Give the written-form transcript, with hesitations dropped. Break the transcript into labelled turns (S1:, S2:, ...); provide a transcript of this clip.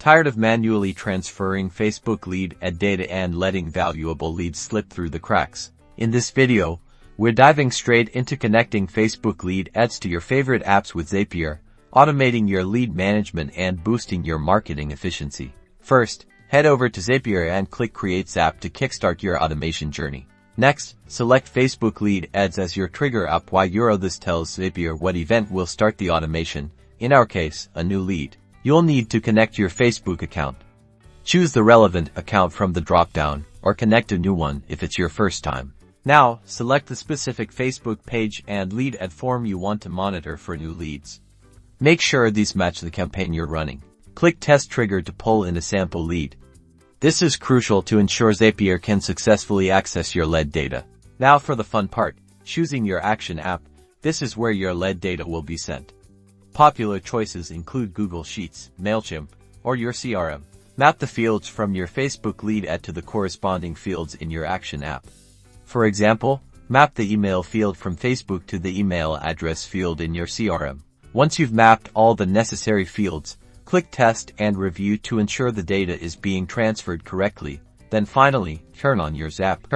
S1: Tired of manually transferring Facebook lead ad data and letting valuable leads slip through the cracks? In this video, we're diving straight into connecting Facebook lead ads to your favorite apps with Zapier, automating your lead management and boosting your marketing efficiency. First, head over to Zapier and click Create Zap to kickstart your automation journey. Next, select Facebook lead ads as your trigger app. This tells Zapier what event will start the automation, in our case, a new lead. You'll need to connect your Facebook account. Choose the relevant account from the drop-down, or connect a new one if it's your first time. Now, select the specific Facebook page and lead ad form you want to monitor for new leads. Make sure these match the campaign you're running. Click Test Trigger to pull in a sample lead. This is crucial to ensure Zapier can successfully access your lead data. Now for the fun part, choosing your action app. This is where your lead data will be sent. Popular choices include Google Sheets, MailChimp, or your CRM. Map the fields from your Facebook lead ad to the corresponding fields in your action app. For example, map the email field from Facebook to the email address field in your CRM. Once you've mapped all the necessary fields, click Test and Review to ensure the data is being transferred correctly. Then finally, turn on your Zapier.